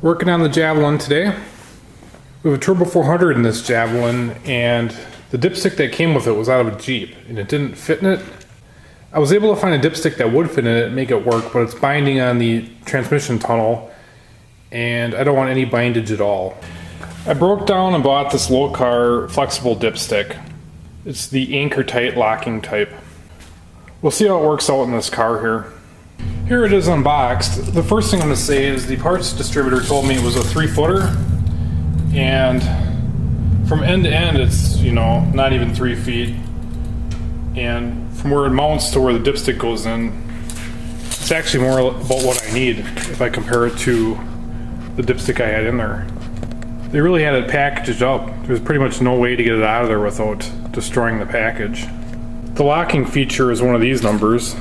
Working on the Javelin today. We have a Turbo-400 in this Javelin, and the dipstick that came with it was out of a Jeep, and it didn't fit in it. I was able to find a dipstick that would fit in it and make it work, but it's binding on the transmission tunnel, and I don't want any bindage at all. I broke down and bought this Lokar flexible dipstick. It's the anchor tight locking type. We'll see how it works out in this car here. Here it is unboxed. The first thing I'm going to say is the parts distributor told me it was a 3-footer, and from end to end it's, not even 3 feet. And from where it mounts to where the dipstick goes in, it's actually more about what I need if I compare it to the dipstick I had in there. They really had it packaged up. There's pretty much no way to get it out of there without destroying the package. The locking feature is one of these numbers.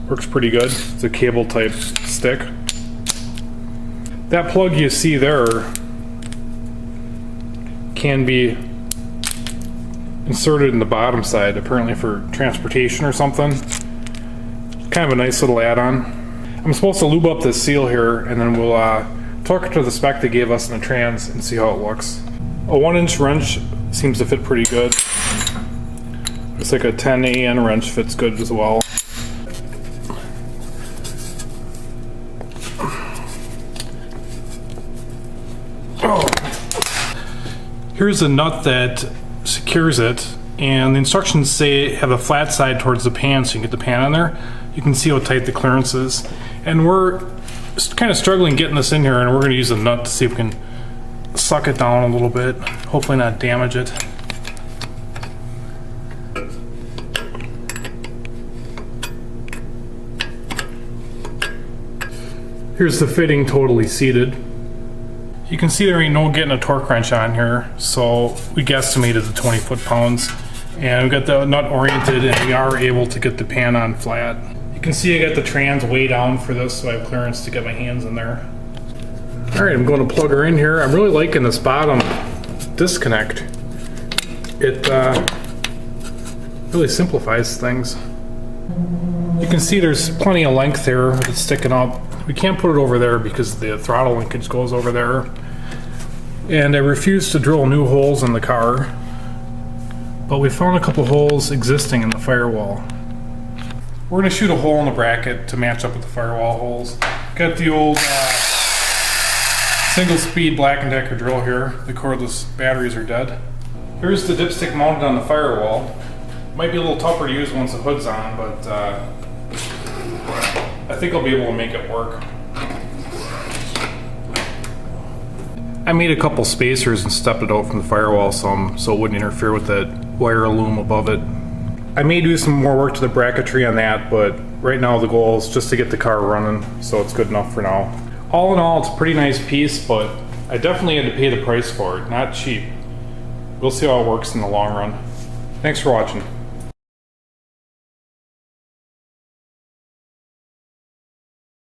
Works pretty good. It's a cable type stick. That plug you see there can be inserted in the bottom side, apparently for transportation or something. Kind of a nice little add-on. I'm supposed to lube up this seal here, and then we'll torque it to the spec they gave us in the trans and see how it looks. A 1-inch wrench seems to fit pretty good. It's like a 10 AN wrench fits good as well. Here's a nut that secures it, and the instructions say have a flat side towards the pan so you can get the pan on there. You can see how tight the clearance is. And we're kind of struggling getting this in here, and we're going to use a nut to see if we can suck it down a little bit, hopefully not damage it. Here's the fitting totally seated. You can see there ain't no getting a torque wrench on here, so we guesstimated the 20 foot-pounds, and we got the nut oriented, and we are able to get the pan on flat. You can see I got the trans way down for this, so I have clearance to get my hands in there. Alright, I'm going to plug her in here. I'm really liking this bottom disconnect. It really simplifies things. You can see there's plenty of length there with it sticking up. We can't put it over there because the throttle linkage goes over there. And I refuse to drill new holes in the car, but we found a couple holes existing in the firewall. We're going to shoot a hole in the bracket to match up with the firewall holes. Got the old single speed Black & Decker drill here. The cordless batteries are dead. Here's the dipstick mounted on the firewall. Might be a little tougher to use once the hood's on, but I think I'll be able to make it work. I made a couple spacers and stepped it out from the firewall some so it wouldn't interfere with that wire loom above it. I may do some more work to the bracketry on that, but right now the goal is just to get the car running, so it's good enough for now. All in all, it's a pretty nice piece, but I definitely had to pay the price for it. Not cheap. We'll see how it works in the long run. Thanks for watching.